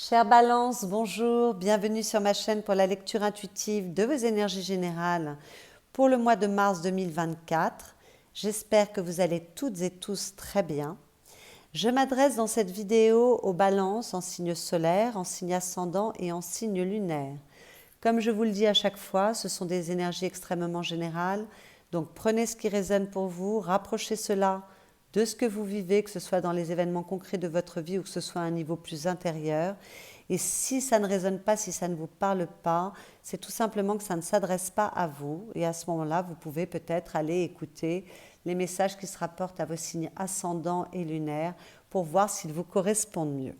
Chère Balance, bonjour, bienvenue sur ma chaîne pour la lecture intuitive de vos énergies générales pour le mois de mars 2024. J'espère que vous allez toutes et tous très bien. Je m'adresse dans cette vidéo aux balances en signe solaire, en signe ascendant et en signe lunaire. Comme je vous le dis à chaque fois, ce sont des énergies extrêmement générales, donc prenez ce qui résonne pour vous, rapprochez cela de ce que vous vivez, que ce soit dans les événements concrets de votre vie ou que ce soit à un niveau plus intérieur. Et si ça ne résonne pas, si ça ne vous parle pas, c'est tout simplement que ça ne s'adresse pas à vous. Et à ce moment-là, vous pouvez peut-être aller écouter les messages qui se rapportent à vos signes ascendants et lunaires pour voir s'ils vous correspondent mieux.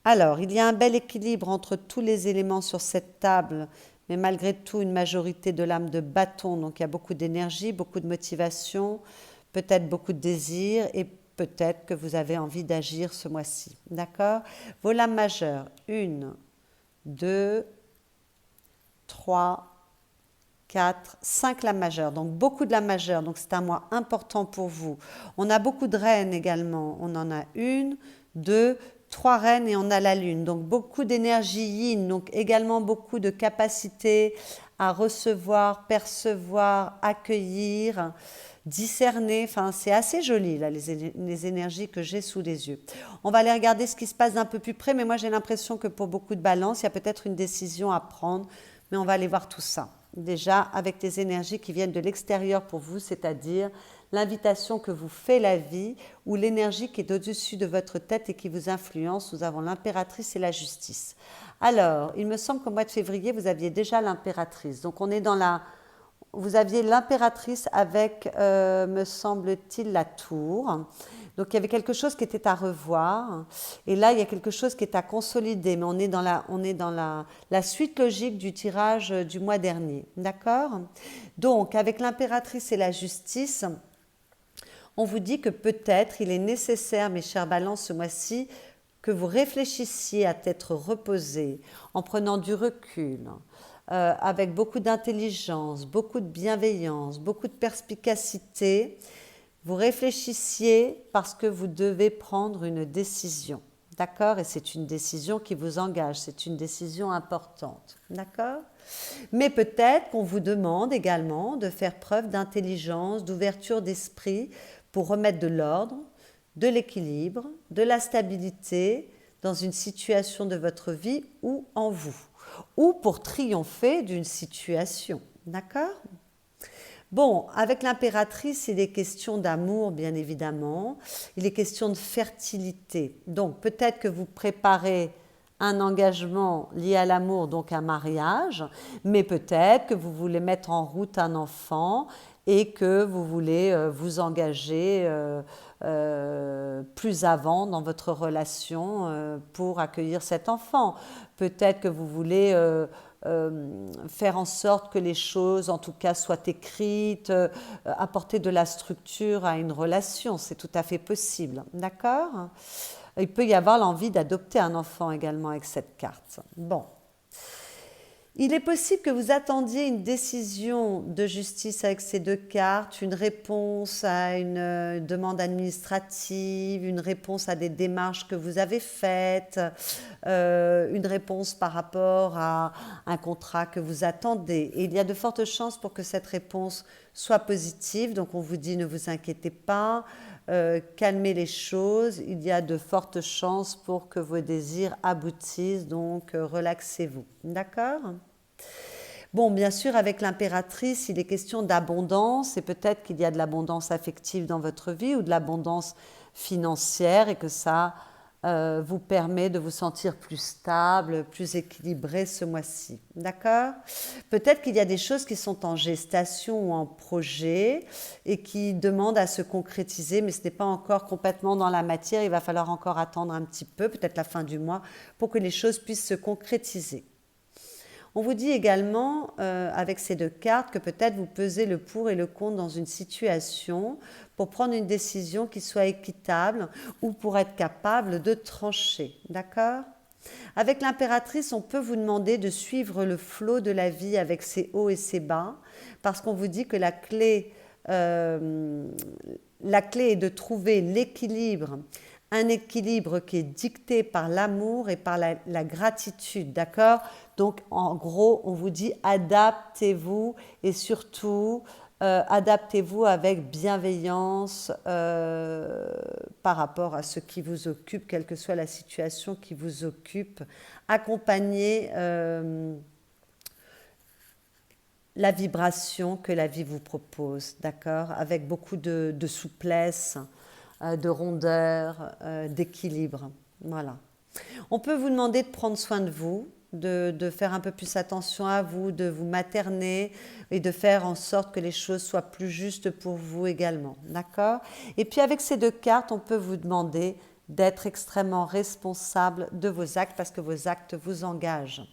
Alors, il y a un bel équilibre entre tous les éléments sur cette table, mais malgré tout une majorité de l'âme de bâton. Donc il y a beaucoup d'énergie, beaucoup de motivation, peut-être beaucoup de désir et peut-être que vous avez envie d'agir ce mois-ci. D'accord? Vos lames majeures, 1, 2, 3, 4, 5 lames majeures. Donc beaucoup de lames majeures, donc c'est un mois important pour vous. On a beaucoup de reines également. On en a 1, 2, 3 reines et on a la lune. Donc beaucoup d'énergie yin, donc également beaucoup de capacité à recevoir, percevoir, accueillir, discerner. Enfin, c'est assez joli là, les énergies que j'ai sous les yeux. On va aller regarder ce qui se passe d'un peu plus près, mais moi j'ai l'impression que pour beaucoup de balances, il y a peut-être une décision à prendre, mais on va aller voir tout ça. Déjà avec des énergies qui viennent de l'extérieur pour vous, c'est-à-dire l'invitation que vous fait la vie ou l'énergie qui est au-dessus de votre tête et qui vous influence. Nous avons l'impératrice et la justice. Alors, il me semble qu'au mois de février, vous aviez déjà l'impératrice. Donc on est dans la... Vous aviez l'impératrice avec, me semble-t-il, la tour. Donc il y avait quelque chose qui était à revoir. Et là, il y a quelque chose qui est à consolider. Mais on est dans la suite logique du tirage du mois dernier. D'accord? Donc, avec l'impératrice et la justice, on vous dit que peut-être il est nécessaire, mes chers balances, ce mois-ci, que vous réfléchissiez à tête reposée, en prenant du recul, avec beaucoup d'intelligence, beaucoup de bienveillance, beaucoup de perspicacité. Vous réfléchissiez parce que vous devez prendre une décision. D'accord? Et c'est une décision qui vous engage, c'est une décision importante. D'accord? Mais peut-être qu'on vous demande également de faire preuve d'intelligence, d'ouverture d'esprit pour remettre de l'ordre, de l'équilibre, de la stabilité dans une situation de votre vie ou en vous, ou pour triompher d'une situation. D'accord? Bon, avec l'impératrice, il est question d'amour, bien évidemment. Il est question de fertilité. Donc, peut-être que vous préparez un engagement lié à l'amour, donc un mariage, mais peut-être que vous voulez mettre en route un enfant et que vous voulez vous engager plus avant dans votre relation pour accueillir cet enfant. Peut-être que vous voulez faire en sorte que les choses, en tout cas, soient écrites, apporter de la structure à une relation. C'est tout à fait possible. D'accord? Il peut y avoir l'envie d'adopter un enfant également avec cette carte. Bon. Il est possible que vous attendiez une décision de justice avec ces deux cartes, une réponse à une demande administrative, une réponse à des démarches que vous avez faites, une réponse par rapport à un contrat que vous attendez. Et il y a de fortes chances pour que cette réponse soit positive. Donc on vous dit ne vous inquiétez pas, calmez les choses. Il y a de fortes chances pour que vos désirs aboutissent. Donc relaxez-vous. D'accord ? Bon, bien sûr, avec l'impératrice, il est question d'abondance et peut-être qu'il y a de l'abondance affective dans votre vie ou de l'abondance financière et que ça vous permet de vous sentir plus stable, plus équilibré ce mois-ci. D'accord? Peut-être qu'il y a des choses qui sont en gestation ou en projet et qui demandent à se concrétiser, mais ce n'est pas encore complètement dans la matière. Il va falloir encore attendre un petit peu, peut-être la fin du mois, pour que les choses puissent se concrétiser. On vous dit également, avec ces deux cartes, que peut-être vous pesez le pour et le contre dans une situation pour prendre une décision qui soit équitable ou pour être capable de trancher. D'accord ? Avec l'impératrice, on peut vous demander de suivre le flot de la vie avec ses hauts et ses bas, parce qu'on vous dit que la clé est de trouver l'équilibre un équilibre qui est dicté par l'amour et par la gratitude, d'accord? Donc, en gros, on vous dit adaptez-vous et surtout, adaptez-vous avec bienveillance par rapport à ce qui vous occupe, quelle que soit la situation qui vous occupe. Accompagnez la vibration que la vie vous propose, d'accord? Avec beaucoup de souplesse, de rondeur, d'équilibre. Voilà. On peut vous demander de prendre soin de vous, de faire un peu plus attention à vous, de vous materner et de faire en sorte que les choses soient plus justes pour vous également. D'accord? Et puis avec ces deux cartes, on peut vous demander d'être extrêmement responsable de vos actes parce que vos actes vous engagent.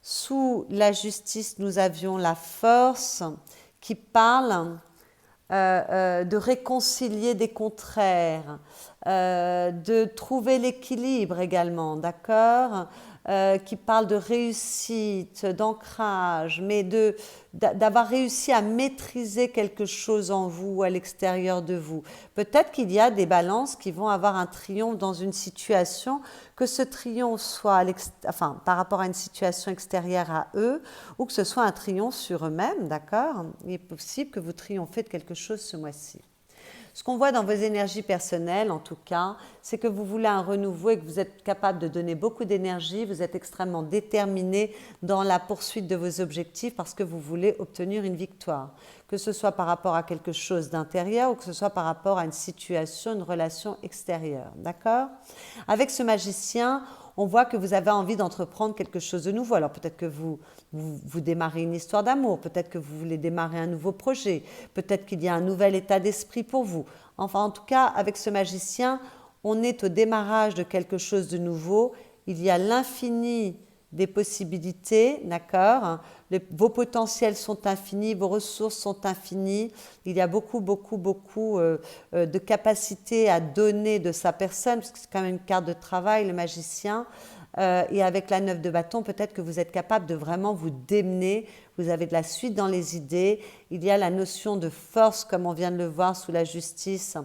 Sous la justice, nous avions la force qui parle de réconcilier des contraires, de trouver l'équilibre également, d'accord? Qui parle de réussite, d'ancrage, mais d'avoir réussi à maîtriser quelque chose en vous ou à l'extérieur de vous. Peut-être qu'il y a des balances qui vont avoir un triomphe dans une situation, que ce triomphe soit par rapport à une situation extérieure à eux, ou que ce soit un triomphe sur eux-mêmes, d'accord? Il est possible que vous triomphez de quelque chose ce mois-ci. Ce qu'on voit dans vos énergies personnelles, en tout cas, c'est que vous voulez un renouveau et que vous êtes capable de donner beaucoup d'énergie, vous êtes extrêmement déterminé dans la poursuite de vos objectifs parce que vous voulez obtenir une victoire. Que ce soit par rapport à quelque chose d'intérieur ou que ce soit par rapport à une situation, une relation extérieure. D'accord? Avec ce magicien, on voit que vous avez envie d'entreprendre quelque chose de nouveau. Alors peut-être que vous démarrez une histoire d'amour, peut-être que vous voulez démarrer un nouveau projet, peut-être qu'il y a un nouvel état d'esprit pour vous. Enfin, en tout cas, avec ce magicien, on est au démarrage de quelque chose de nouveau. Il y a l'infini des possibilités, d'accord? Vos potentiels sont infinis, vos ressources sont infinies. Il y a beaucoup de capacité à donner de sa personne, parce que c'est quand même une carte de travail, le magicien. Et avec la 9 de bâton, peut-être que vous êtes capable de vraiment vous démener. Vous avez de la suite dans les idées. Il y a la notion de force, comme on vient de le voir sous la justice,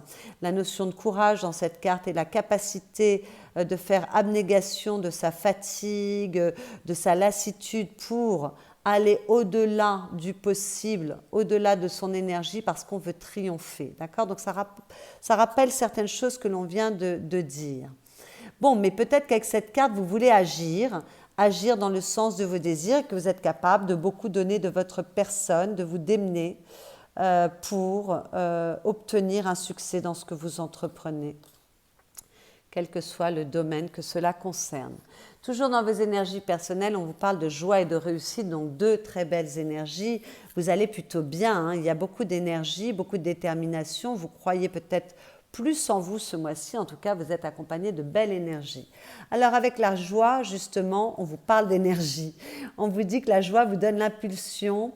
la notion de courage dans cette carte et la capacité de faire abnégation de sa fatigue, de sa lassitude pour aller au-delà du possible, au-delà de son énergie parce qu'on veut triompher. D'accord? Donc ça rappelle certaines choses que l'on vient de dire. Bon, mais peut-être qu'avec cette carte, vous voulez agir dans le sens de vos désirs et que vous êtes capable de beaucoup donner de votre personne, de vous démener pour obtenir un succès dans ce que vous entreprenez, quel que soit le domaine que cela concerne. Toujours dans vos énergies personnelles, on vous parle de joie et de réussite, donc deux très belles énergies. Vous allez plutôt bien, hein. Il y a beaucoup d'énergie, beaucoup de détermination, vous croyez peut-être plus en vous ce mois-ci, en tout cas vous êtes accompagné de belle énergie. Alors avec la joie, justement, on vous parle d'énergie. On vous dit que la joie vous donne l'impulsion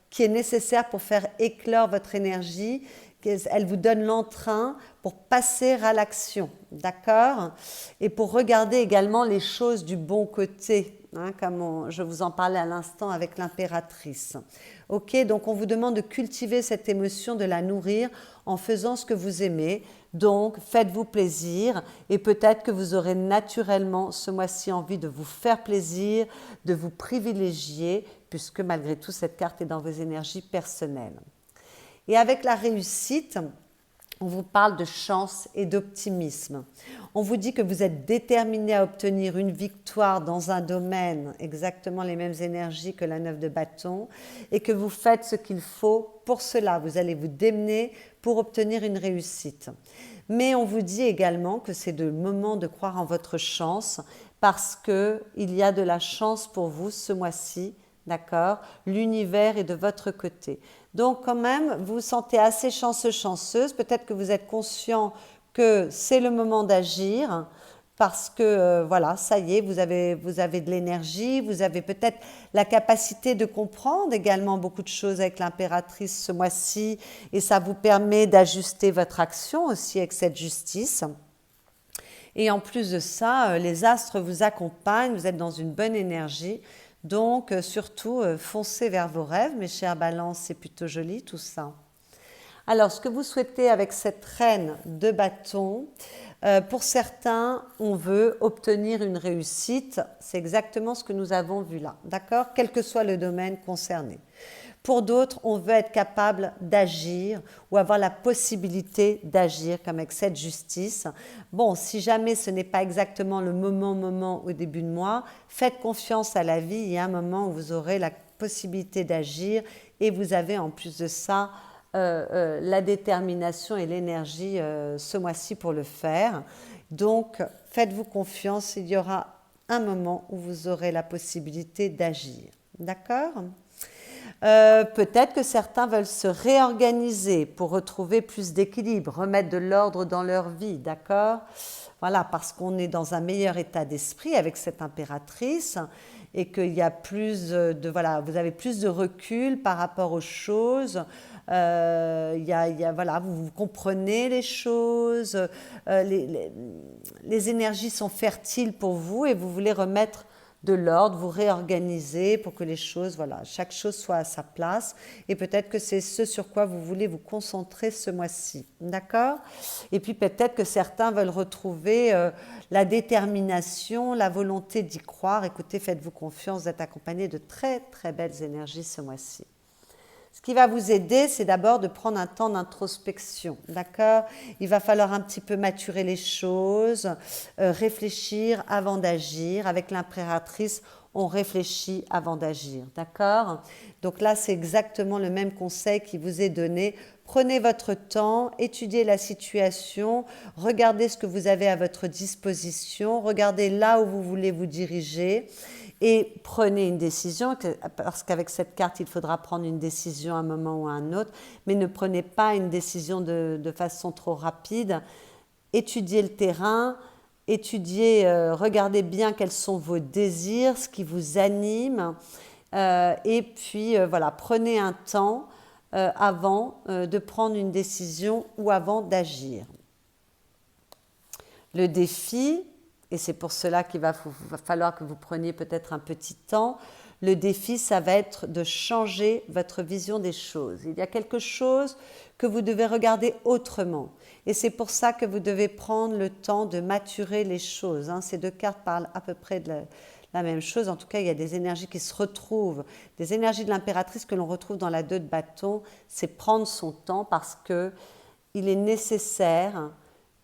qui est nécessaire pour faire éclore votre énergie. Elle vous donne l'entrain pour passer à l'action, d'accord? Et pour regarder également les choses du bon côté, hein, comme je vous en parlais à l'instant avec l'impératrice. Ok, donc on vous demande de cultiver cette émotion, de la nourrir en faisant ce que vous aimez. Donc faites-vous plaisir et peut-être que vous aurez naturellement ce mois-ci envie de vous faire plaisir, de vous privilégier, puisque malgré tout cette carte est dans vos énergies personnelles. Et avec la réussite, on vous parle de chance et d'optimisme. On vous dit que vous êtes déterminé à obtenir une victoire dans un domaine, exactement les mêmes énergies que la 9 de bâton, et que vous faites ce qu'il faut pour cela. Vous allez vous démener pour obtenir une réussite. Mais on vous dit également que c'est le moment de croire en votre chance parce qu'il y a de la chance pour vous ce mois-ci, d'accord? L'univers est de votre côté. Donc quand même, vous vous sentez assez chanceux, chanceuse. Peut-être que vous êtes conscient que c'est le moment d'agir parce que voilà, ça y est, vous avez de l'énergie, vous avez peut-être la capacité de comprendre également beaucoup de choses avec l'impératrice ce mois-ci et ça vous permet d'ajuster votre action aussi avec cette justice. Et en plus de ça, les astres vous accompagnent, vous êtes dans une bonne énergie. Donc, surtout, foncez vers vos rêves, mes chers balances, c'est plutôt joli tout ça. Alors, ce que vous souhaitez avec cette reine de bâton, pour certains, on veut obtenir une réussite. C'est exactement ce que nous avons vu là, d'accord? Quel que soit le domaine concerné. Pour d'autres, on veut être capable d'agir ou avoir la possibilité d'agir comme avec cette justice. Bon, si jamais ce n'est pas exactement le moment au début de mois, faites confiance à la vie. Il y a un moment où vous aurez la possibilité d'agir et vous avez en plus de ça la détermination et l'énergie ce mois-ci pour le faire. Donc, faites-vous confiance, il y aura un moment où vous aurez la possibilité d'agir. D'accord ? Peut-être que certains veulent se réorganiser pour retrouver plus d'équilibre, remettre de l'ordre dans leur vie, d'accord? Voilà, parce qu'on est dans un meilleur état d'esprit avec cette impératrice et qu'il y a plus de, voilà, vous avez plus de recul par rapport aux choses. Voilà, vous comprenez les choses, les énergies sont fertiles pour vous et vous voulez remettre de l'ordre, vous réorganiser pour que les choses, voilà, chaque chose soit à sa place. Et peut-être que c'est ce sur quoi vous voulez vous concentrer ce mois-ci. D'accord ? Et puis peut-être que certains veulent retrouver la détermination, la volonté d'y croire. Écoutez, faites-vous confiance d'être accompagné de très, très belles énergies ce mois-ci. Ce qui va vous aider, c'est d'abord de prendre un temps d'introspection, d'accord? Il va falloir un petit peu maturer les choses, réfléchir avant d'agir. Avec l'impératrice, on réfléchit avant d'agir, d'accord? Donc là, c'est exactement le même conseil qui vous est donné. Prenez votre temps, étudiez la situation, regardez ce que vous avez à votre disposition, regardez là où vous voulez vous diriger. Et prenez une décision, parce qu'avec cette carte, il faudra prendre une décision à un moment ou à un autre, mais ne prenez pas une décision de façon trop rapide. Étudiez le terrain, regardez bien quels sont vos désirs, ce qui vous anime, et puis voilà, prenez un temps avant de prendre une décision ou avant d'agir. Le défi, et c'est pour cela qu'il va falloir que vous preniez peut-être un petit temps, le défi, ça va être de changer votre vision des choses. Il y a quelque chose que vous devez regarder autrement. Et c'est pour ça que vous devez prendre le temps de maturer les choses. Ces deux cartes parlent à peu près de la même chose. En tout cas, il y a des énergies qui se retrouvent. Des énergies de l'impératrice que l'on retrouve dans la 2 de bâton, c'est prendre son temps parce qu'il est nécessaire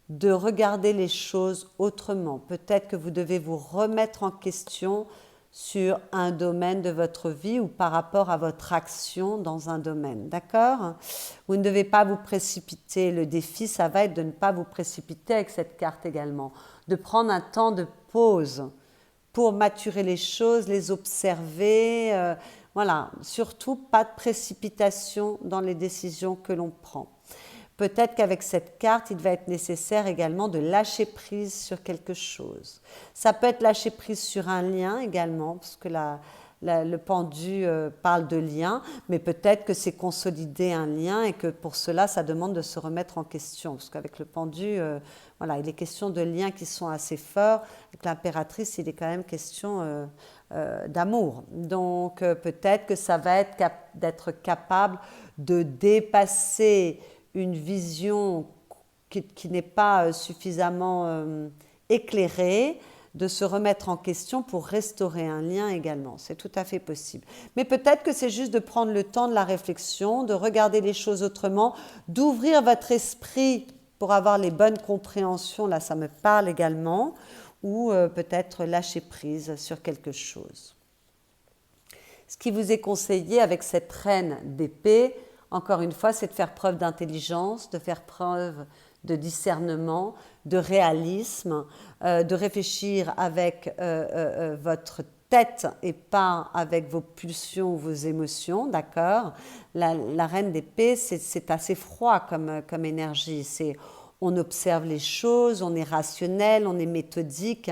de regarder les choses autrement. Peut-être que vous devez vous remettre en question sur un domaine de votre vie ou par rapport à votre action dans un domaine, d'accord? Vous ne devez pas vous précipiter. Le défi, ça va être de ne pas vous précipiter avec cette carte également, de prendre un temps de pause pour maturer les choses, les observer, voilà, surtout pas de précipitation dans les décisions que l'on prend. Peut-être qu'avec cette carte, il va être nécessaire également de lâcher prise sur quelque chose. Ça peut être lâcher prise sur un lien également, parce que le pendu parle de lien, mais peut-être que c'est consolider un lien et que pour cela, ça demande de se remettre en question. Parce qu'avec le pendu, voilà, il est question de liens qui sont assez forts. Avec l'impératrice, il est quand même question d'amour. Donc peut-être que ça va être d'être capable de dépasser une vision qui n'est pas suffisamment éclairée, de se remettre en question pour restaurer un lien également. C'est tout à fait possible. Mais peut-être que c'est juste de prendre le temps de la réflexion, de regarder les choses autrement, d'ouvrir votre esprit pour avoir les bonnes compréhensions, là ça me parle également, ou peut-être lâcher prise sur quelque chose. Ce qui vous est conseillé avec cette reine d'épée, encore une fois, c'est de faire preuve d'intelligence, de faire preuve de discernement, de réalisme, de réfléchir avec votre tête et pas avec vos pulsions ou vos émotions, d'accord? La reine d'épée, c'est assez froid comme énergie. On observe les choses, on est rationnel, on est méthodique,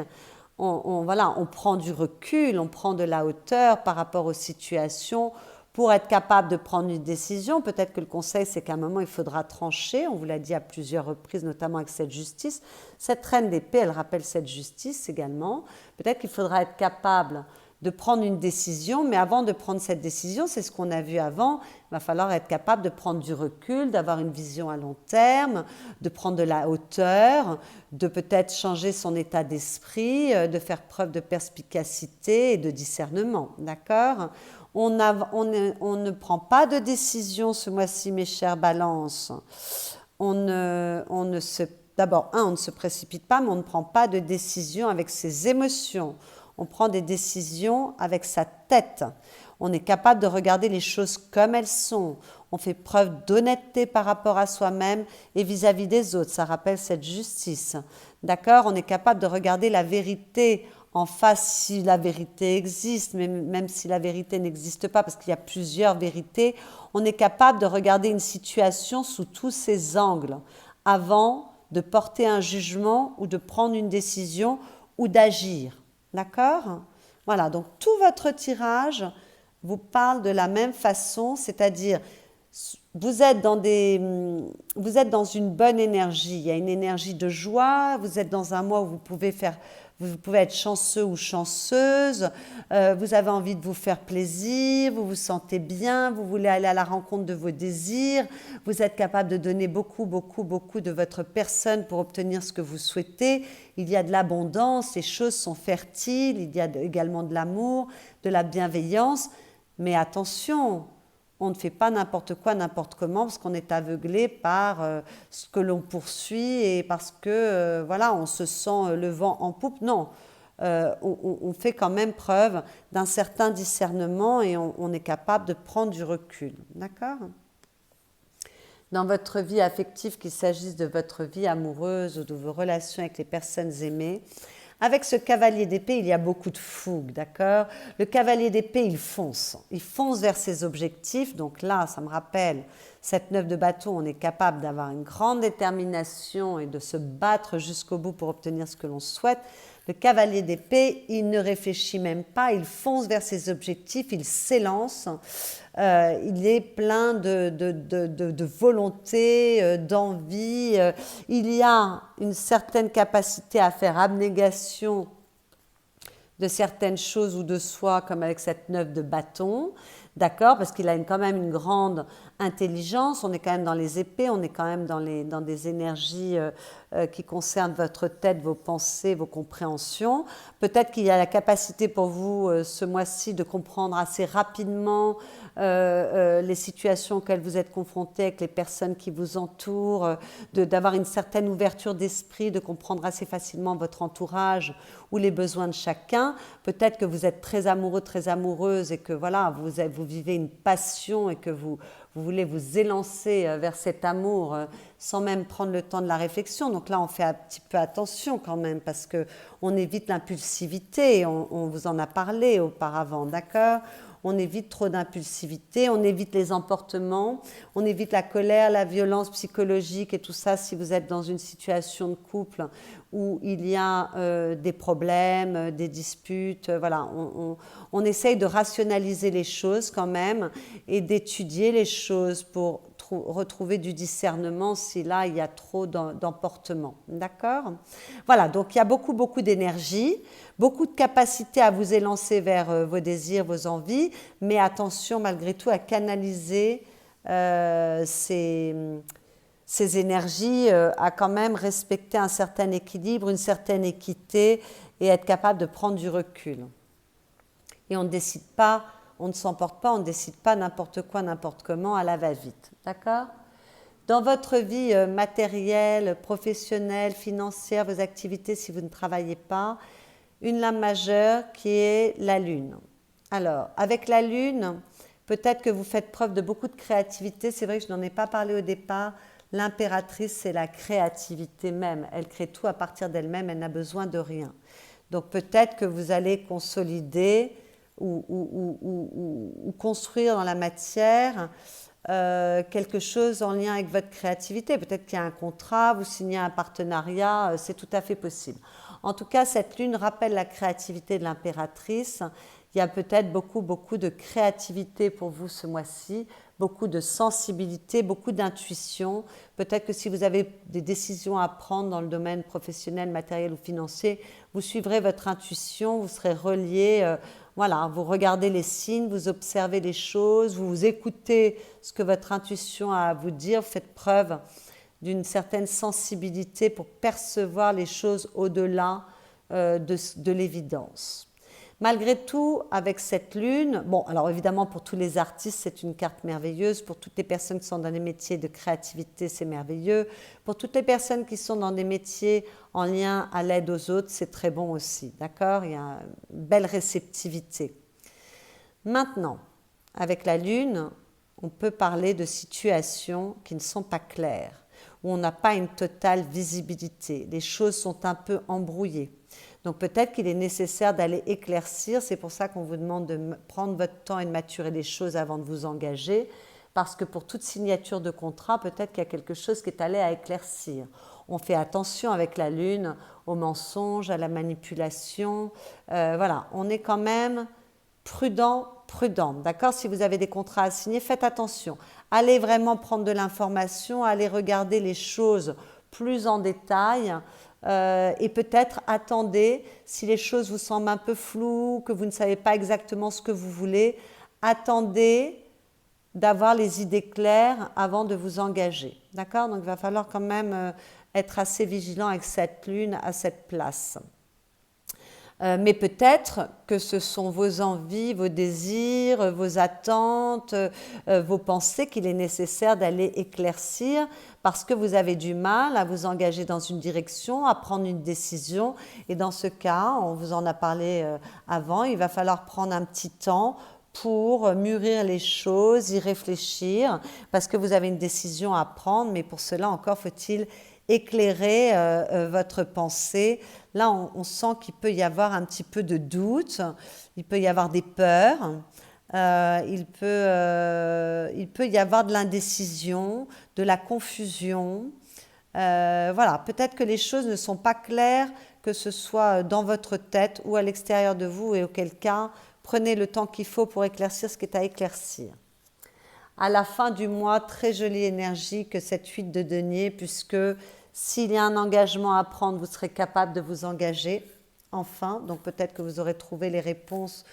on prend du recul, on prend de la hauteur par rapport aux situations, pour être capable de prendre une décision. Peut-être que le conseil, c'est qu'à un moment, il faudra trancher. On vous l'a dit à plusieurs reprises, notamment avec cette justice. Cette reine d'épée, elle rappelle cette justice également. Peut-être qu'il faudra être capable de prendre une décision, mais avant de prendre cette décision, c'est ce qu'on a vu avant, il va falloir être capable de prendre du recul, d'avoir une vision à long terme, de prendre de la hauteur, de peut-être changer son état d'esprit, de faire preuve de perspicacité et de discernement, d'accord ? On ne prend pas de décision ce mois-ci, mes chères balances. D'abord, on ne se précipite pas, mais on ne prend pas de décision avec ses émotions. On prend des décisions avec sa tête. On est capable de regarder les choses comme elles sont. On fait preuve d'honnêteté par rapport à soi-même et vis-à-vis des autres. Ça rappelle cette justice. D'accord ? On est capable de regarder la vérité en face si la vérité existe, mais même si la vérité n'existe pas, parce qu'il y a plusieurs vérités, on est capable de regarder une situation sous tous ses angles avant de porter un jugement ou de prendre une décision ou d'agir. D'accord ? Voilà, donc tout votre tirage vous parle de la même façon, c'est-à-dire vous êtes dans une bonne énergie, il y a une énergie de joie, vous êtes dans un mois où vous pouvez être chanceux ou chanceuse, vous avez envie de vous faire plaisir, vous vous sentez bien, vous voulez aller à la rencontre de vos désirs, vous êtes capable de donner beaucoup, beaucoup, beaucoup de votre personne pour obtenir ce que vous souhaitez. Il y a de l'abondance, les choses sont fertiles, il y a également de l'amour, de la bienveillance, mais attention, on ne fait pas n'importe quoi, n'importe comment, parce qu'on est aveuglé par ce que l'on poursuit et parce que, voilà, on se sent le vent en poupe. Non, on fait quand même preuve d'un certain discernement et on est capable de prendre du recul. D'accord ? Dans votre vie affective, qu'il s'agisse de votre vie amoureuse ou de vos relations avec les personnes aimées, avec ce cavalier d'épée, il y a beaucoup de fougue, d'accord ? Le cavalier d'épée, il fonce vers ses objectifs. Donc là, ça me rappelle, cette 9 de bâton, on est capable d'avoir une grande détermination et de se battre jusqu'au bout pour obtenir ce que l'on souhaite. Le cavalier d'épée, il ne réfléchit même pas, il fonce vers ses objectifs, il s'élance. Il est plein de volonté, d'envie. Il y a une certaine capacité à faire abnégation de certaines choses ou de soi, comme avec cette 9 de bâton, d'accord, parce qu'il a quand même une grande intelligence, on est quand même dans les épées, on est quand même dans des énergies qui concernent votre tête, vos pensées, vos compréhensions. Peut-être qu'il y a la capacité pour vous ce mois-ci de comprendre assez rapidement les situations auxquelles vous êtes confrontés avec les personnes qui vous entourent, d'avoir une certaine ouverture d'esprit, de comprendre assez facilement votre entourage ou les besoins de chacun. Peut-être que vous êtes très amoureux, très amoureuse et que voilà, vous vivez une passion et que vous voulez vous élancer vers cet amour sans même prendre le temps de la réflexion. Donc là, on fait un petit peu attention quand même parce qu'on évite l'impulsivité, on vous en a parlé auparavant, d'accord ? On évite trop d'impulsivité, on évite les emportements, on évite la colère, la violence psychologique et tout ça si vous êtes dans une situation de couple où il y a des problèmes, des disputes. Voilà, on essaye de rationaliser les choses quand même et d'étudier les choses pour retrouver du discernement si là il y a trop d'emportement. D'accord ? Voilà, donc il y a beaucoup, beaucoup d'énergie, beaucoup de capacité à vous élancer vers vos désirs, vos envies, mais attention malgré tout à canaliser ces énergies, à quand même respecter un certain équilibre, une certaine équité et être capable de prendre du recul. Et on ne décide pas, on ne s'emporte pas, on ne décide pas n'importe quoi, n'importe comment à la va-vite. D'accord ? Dans votre vie matérielle, professionnelle, financière, vos activités, si vous ne travaillez pas, une lame majeure qui est la Lune. Alors, avec la Lune, peut-être que vous faites preuve de beaucoup de créativité. C'est vrai que je n'en ai pas parlé au départ. L'impératrice, c'est la créativité même. Elle crée tout à partir d'elle-même, elle n'a besoin de rien. Donc peut-être que vous allez consolider ou construire dans la matière quelque chose en lien avec votre créativité. Peut-être qu'il y a un contrat, vous signez un partenariat, c'est tout à fait possible. En tout cas, cette lune rappelle la créativité de l'impératrice. Il y a peut-être beaucoup, beaucoup de créativité pour vous ce mois-ci, beaucoup de sensibilité, beaucoup d'intuition. Peut-être que si vous avez des décisions à prendre dans le domaine professionnel, matériel ou financier, vous suivrez votre intuition, vous serez relié voilà, vous regardez les signes, vous observez les choses, vous écoutez ce que votre intuition a à vous dire, vous faites preuve d'une certaine sensibilité pour percevoir les choses au-delà de l'évidence. Malgré tout, avec cette lune, bon, alors évidemment pour tous les artistes, c'est une carte merveilleuse, pour toutes les personnes qui sont dans des métiers de créativité, c'est merveilleux, pour toutes les personnes qui sont dans des métiers en lien à l'aide aux autres, c'est très bon aussi, d'accord? Il y a une belle réceptivité. Maintenant, avec la lune, on peut parler de situations qui ne sont pas claires, où on n'a pas une totale visibilité, les choses sont un peu embrouillées. Donc peut-être qu'il est nécessaire d'aller éclaircir, c'est pour ça qu'on vous demande de prendre votre temps et de maturer les choses avant de vous engager, parce que pour toute signature de contrat, peut-être qu'il y a quelque chose qui est allé à éclaircir. On fait attention avec la lune aux mensonges, à la manipulation, voilà, on est quand même prudent, d'accord? Si vous avez des contrats à signer, faites attention. Allez vraiment prendre de l'information, allez regarder les choses plus en détail, et peut-être attendez, si les choses vous semblent un peu floues, que vous ne savez pas exactement ce que vous voulez, attendez d'avoir les idées claires avant de vous engager. D'accord? Donc il va falloir quand même être assez vigilant avec cette lune à cette place. Mais peut-être que ce sont vos envies, vos désirs, vos attentes, vos pensées qu'il est nécessaire d'aller éclaircir parce que vous avez du mal à vous engager dans une direction, à prendre une décision. Et dans ce cas, on vous en a parlé avant, il va falloir prendre un petit temps pour mûrir les choses, y réfléchir, parce que vous avez une décision à prendre, mais pour cela encore faut-il éclairer votre pensée. Là, on sent qu'il peut y avoir un petit peu de doute, il peut y avoir des peurs, il peut y avoir de l'indécision, de la confusion. Voilà, peut-être que les choses ne sont pas claires, que ce soit dans votre tête ou à l'extérieur de vous, et auquel cas, prenez le temps qu'il faut pour éclaircir ce qui est à éclaircir. À la fin du mois, très jolie énergie que cette 8 de denier, puisque s'il y a un engagement à prendre, vous serez capable de vous engager, enfin. Donc peut-être que vous aurez trouvé les réponses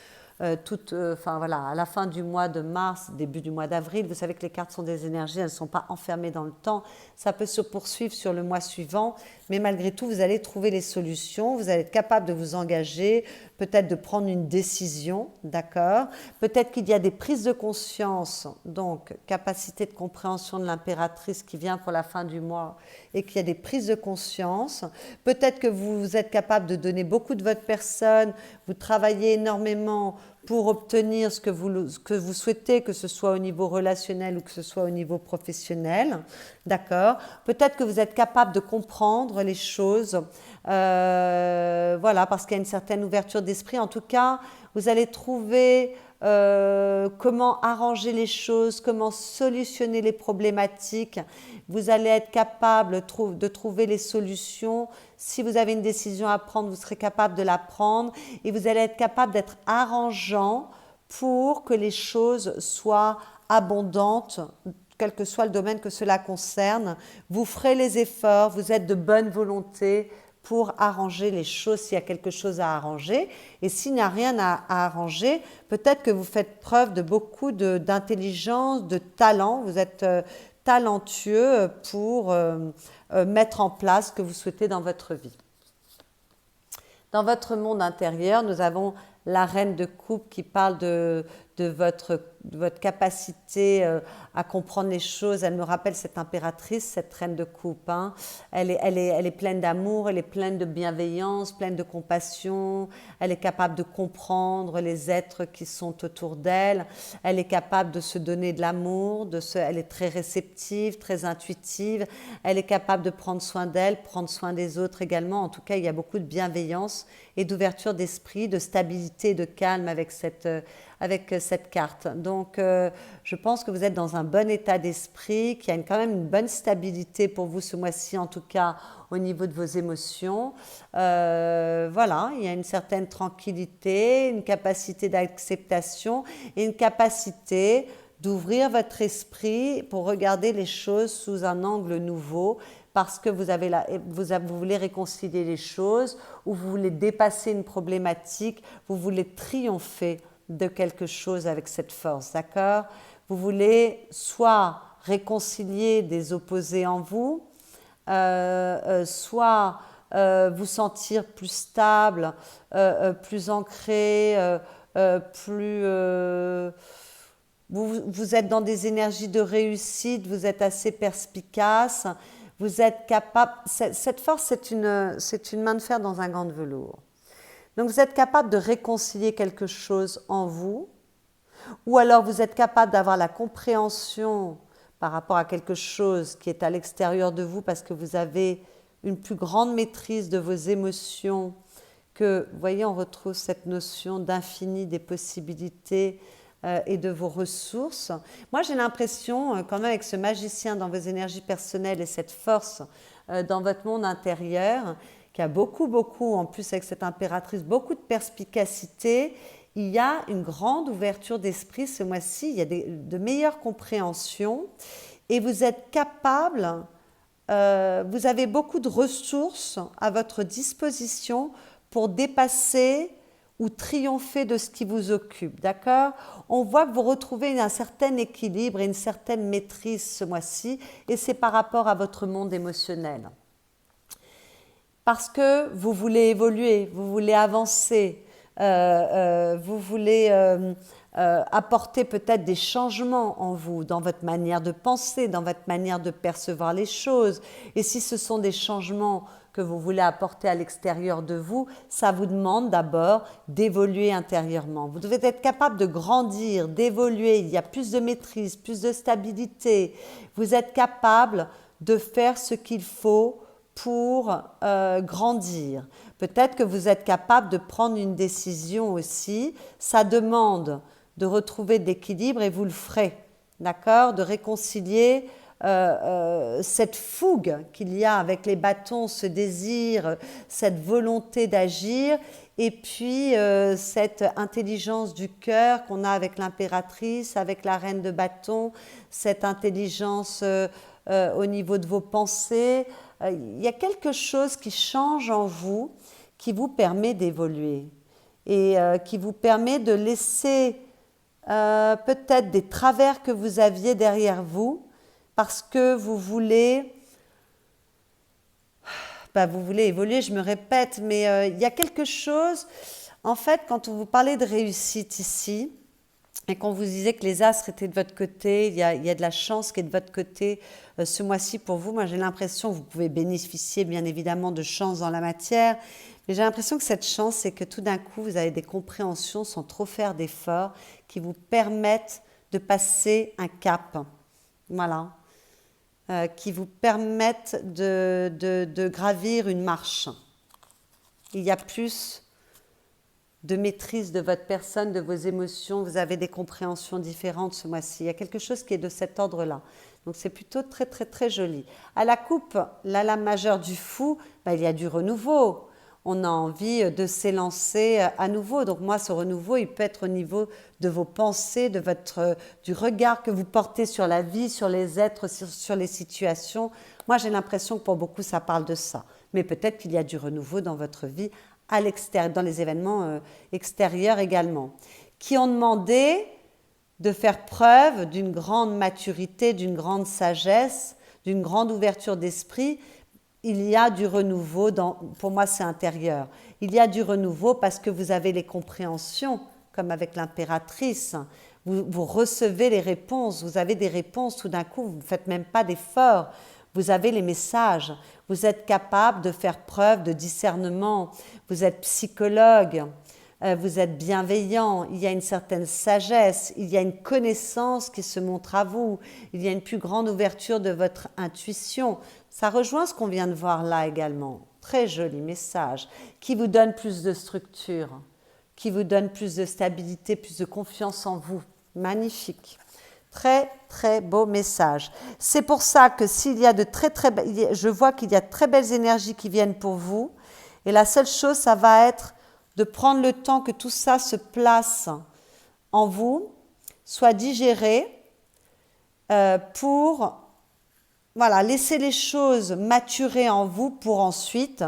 enfin voilà, à la fin du mois de mars, début du mois d'avril. Vous savez que les cartes sont des énergies, elles ne sont pas enfermées dans le temps. Ça peut se poursuivre sur le mois suivant, mais malgré tout, vous allez trouver les solutions. Vous allez être capable de vous engager, peut-être de prendre une décision, d'accord? Peut-être qu'il y a des prises de conscience, donc capacité de compréhension de l'impératrice qui vient pour la fin du mois, et qu'il y a des prises de conscience. Peut-être que vous êtes capable de donner beaucoup de votre personne, vous travaillez énormément pour obtenir ce que vous souhaitez, que ce soit au niveau relationnel ou que ce soit au niveau professionnel, d'accord? Peut-être que vous êtes capable de comprendre les choses, voilà, parce qu'il y a une certaine ouverture d'esprit. En tout cas, vous allez trouver comment arranger les choses, comment solutionner les problématiques. Vous allez être capable de trouver les solutions. Si vous avez une décision à prendre, vous serez capable de la prendre et vous allez être capable d'être arrangeant pour que les choses soient abondantes, quel que soit le domaine que cela concerne. Vous ferez les efforts, vous êtes de bonne volonté pour arranger les choses s'il y a quelque chose à arranger. Et s'il n'y a rien à arranger, peut-être que vous faites preuve de beaucoup d'intelligence, de talent. Vous êtes talentueux pour mettre en place ce que vous souhaitez dans votre vie. Dans votre monde intérieur, nous avons la reine de coupe qui parle de votre capacité à comprendre les choses. Elle me rappelle cette impératrice, cette reine de coupe. Hein. Elle est pleine d'amour, elle est pleine de bienveillance, pleine de compassion. Elle est capable de comprendre les êtres qui sont autour d'elle. Elle est capable de se donner de l'amour. Elle est très réceptive, très intuitive. Elle est capable de prendre soin d'elle, prendre soin des autres également. En tout cas, il y a beaucoup de bienveillance et d'ouverture d'esprit, de stabilité, de calme avec cette carte. Donc, je pense que vous êtes dans un bon état d'esprit, qu'il y a quand même une bonne stabilité pour vous ce mois-ci, en tout cas au niveau de vos émotions. Voilà, il y a une certaine tranquillité, une capacité d'acceptation et une capacité d'ouvrir votre esprit pour regarder les choses sous un angle nouveau, parce que vous voulez réconcilier les choses, ou vous voulez dépasser une problématique, vous voulez triompher de quelque chose avec cette force, d'accord? Vous voulez soit réconcilier des opposés en vous, soit vous sentir plus stable, plus ancré, vous êtes dans des énergies de réussite, vous êtes assez perspicace, vous êtes capable, cette force c'est une main de fer dans un gant de velours. Donc vous êtes capable de réconcilier quelque chose en vous, ou alors vous êtes capable d'avoir la compréhension par rapport à quelque chose qui est à l'extérieur de vous parce que vous avez une plus grande maîtrise de vos émotions, que, vous voyez, on retrouve cette notion d'infini des possibilités et de vos ressources. Moi, j'ai l'impression, quand même, avec ce magicien dans vos énergies personnelles et cette force dans votre monde intérieur, qui a beaucoup, en plus avec cette impératrice, beaucoup de perspicacité. Il y a une grande ouverture d'esprit ce mois-ci, il y a de meilleures compréhensions et vous êtes capable, vous avez beaucoup de ressources à votre disposition pour dépasser ou triompher de ce qui vous occupe, d'accord? On voit que vous retrouvez un certain équilibre et une certaine maîtrise ce mois-ci et c'est par rapport à votre monde émotionnel. Parce que vous voulez évoluer, vous voulez avancer, vous voulez apporter peut-être des changements en vous, dans votre manière de penser, dans votre manière de percevoir les choses. Et si ce sont des changements que vous voulez apporter à l'extérieur de vous, ça vous demande d'abord d'évoluer intérieurement. Vous devez être capable de grandir, d'évoluer, il y a plus de maîtrise, plus de stabilité. Vous êtes capable de faire ce qu'il faut pour grandir. Peut-être que vous êtes capable de prendre une décision aussi. Ça demande de retrouver de l'équilibre et vous le ferez, d'accord? De réconcilier cette fougue qu'il y a avec les bâtons, ce désir, cette volonté d'agir et puis cette intelligence du cœur qu'on a avec l'impératrice, avec la reine de bâtons, cette intelligence au niveau de vos pensées. Il y a quelque chose qui change en vous, qui vous permet d'évoluer et qui vous permet de laisser peut-être des travers que vous aviez derrière vous parce que vous voulez évoluer, je me répète, mais il y a quelque chose, en fait, quand on vous parlait de réussite ici, et qu'on vous disait que les astres étaient de votre côté, il y a de la chance qui est de votre côté ce mois-ci pour vous. Moi, j'ai l'impression que vous pouvez bénéficier bien évidemment de chance dans la matière, mais j'ai l'impression que cette chance, c'est que tout d'un coup, vous avez des compréhensions sans trop faire d'efforts qui vous permettent de passer un cap. Voilà. Qui vous permettent de gravir une marche. Il y a plus de maîtrise de votre personne, de vos émotions, vous avez des compréhensions différentes ce mois-ci. Il y a quelque chose qui est de cet ordre-là. Donc c'est plutôt très très très joli. À la coupe, la lame majeure du fou, il y a du renouveau. On a envie de s'élancer à nouveau. Donc moi, ce renouveau, il peut être au niveau de vos pensées, du regard que vous portez sur la vie, sur les êtres, sur les situations. Moi, j'ai l'impression que pour beaucoup, ça parle de ça. Mais peut-être qu'il y a du renouveau dans votre vie à l'extérieur, dans les événements extérieurs également, qui ont demandé de faire preuve d'une grande maturité, d'une grande sagesse, d'une grande ouverture d'esprit. Il y a du renouveau, pour moi c'est intérieur, il y a du renouveau parce que vous avez les compréhensions, comme avec l'impératrice, vous recevez les réponses, vous avez des réponses, tout d'un coup vous ne faites même pas d'efforts, vous avez les messages, vous êtes capable de faire preuve de discernement, vous êtes psychologue, vous êtes bienveillant, il y a une certaine sagesse, il y a une connaissance qui se montre à vous, il y a une plus grande ouverture de votre intuition. Ça rejoint ce qu'on vient de voir là également. Très joli message qui vous donne plus de structure, qui vous donne plus de stabilité, plus de confiance en vous. Magnifique. Très, très beau message. C'est pour ça que s'il y a je vois qu'il y a de très belles énergies qui viennent pour vous. Et la seule chose, ça va être de prendre le temps que tout ça se place en vous, soit digéré pour voilà, laissez les choses maturer en vous pour ensuite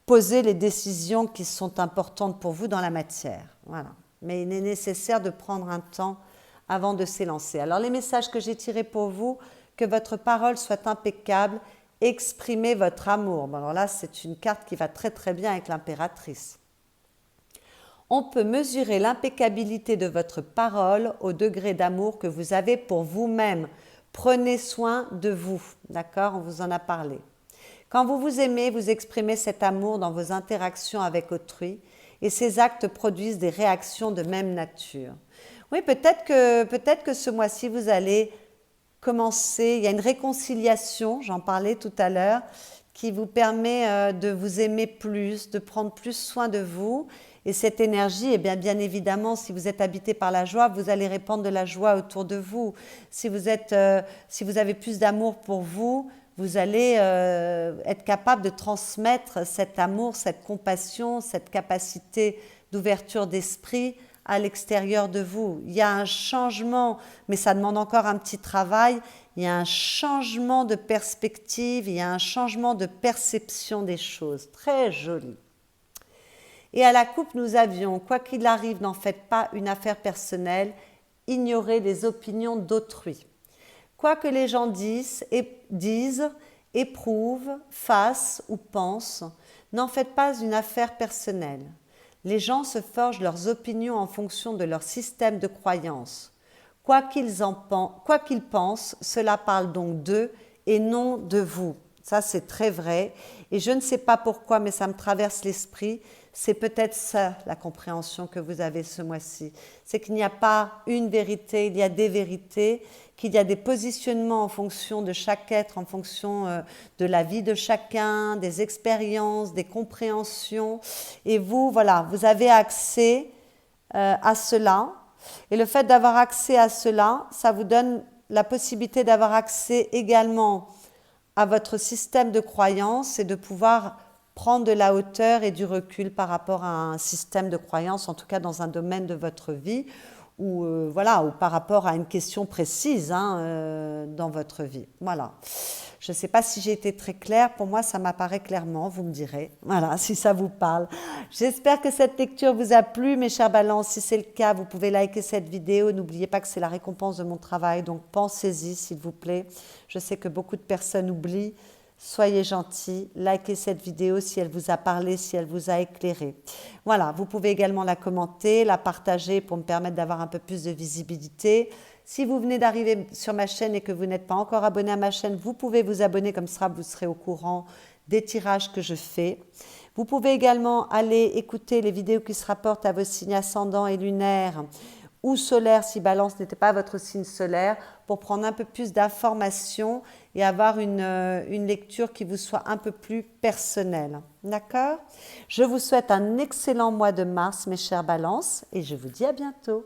poser les décisions qui sont importantes pour vous dans la matière. Voilà. Mais il est nécessaire de prendre un temps avant de s'élancer. Alors les messages que j'ai tirés pour vous, que votre parole soit impeccable, exprimez votre amour. Bon, alors là, c'est une carte qui va très très bien avec l'impératrice. On peut mesurer l'impeccabilité de votre parole au degré d'amour que vous avez pour vous-même. Prenez soin de vous, d'accord? On vous en a parlé. Quand vous vous aimez, vous exprimez cet amour dans vos interactions avec autrui et ces actes produisent des réactions de même nature. Oui, peut-être que ce mois-ci, vous allez commencer, il y a une réconciliation, j'en parlais tout à l'heure, qui vous permet de vous aimer plus, de prendre plus soin de vous. Et cette énergie, eh bien évidemment, si vous êtes habité par la joie, vous allez répandre de la joie autour de vous. Si vous avez plus d'amour pour vous, vous allez être capable de transmettre cet amour, cette compassion, cette capacité d'ouverture d'esprit à l'extérieur de vous. Il y a un changement, mais ça demande encore un petit travail. Il y a un changement de perspective, il y a un changement de perception des choses. Très joli. Et à la coupe, nous avions, quoi qu'il arrive, n'en faites pas une affaire personnelle, ignorez les opinions d'autrui. Quoi que les gens disent, éprouvent, fassent ou pensent, n'en faites pas une affaire personnelle. Les gens se forgent leurs opinions en fonction de leur système de croyance. Quoi qu'ils pensent, cela parle donc d'eux et non de vous. Ça, c'est très vrai. Et je ne sais pas pourquoi, mais ça me traverse l'esprit. C'est peut-être ça, la compréhension que vous avez ce mois-ci. C'est qu'il n'y a pas une vérité, il y a des vérités, qu'il y a des positionnements en fonction de chaque être, en fonction de la vie de chacun, des expériences, des compréhensions. Et vous, voilà, vous avez accès à cela. Et le fait d'avoir accès à cela, ça vous donne la possibilité d'avoir accès également à votre système de croyance et de pouvoir prendre de la hauteur et du recul par rapport à un système de croyance, en tout cas dans un domaine de votre vie, ou voilà, ou par rapport à une question précise dans votre vie. Voilà. Je ne sais pas si j'ai été très claire, pour moi ça m'apparaît clairement, vous me direz, voilà, si ça vous parle. J'espère que cette lecture vous a plu, mes chers balances. Si c'est le cas, vous pouvez liker cette vidéo. N'oubliez pas que c'est la récompense de mon travail, donc pensez-y s'il vous plaît. Je sais que beaucoup de personnes oublient. Soyez gentils, likez cette vidéo si elle vous a parlé, si elle vous a éclairé. Voilà, vous pouvez également la commenter, la partager pour me permettre d'avoir un peu plus de visibilité. Si vous venez d'arriver sur ma chaîne et que vous n'êtes pas encore abonné à ma chaîne, vous pouvez vous abonner, comme ça vous serez au courant des tirages que je fais. Vous pouvez également aller écouter les vidéos qui se rapportent à vos signes ascendants et lunaires ou solaire si Balance n'était pas votre signe solaire, pour prendre un peu plus d'informations et avoir une lecture qui vous soit un peu plus personnelle. D'accord? Je vous souhaite un excellent mois de mars, mes chers Balances, et je vous dis à bientôt.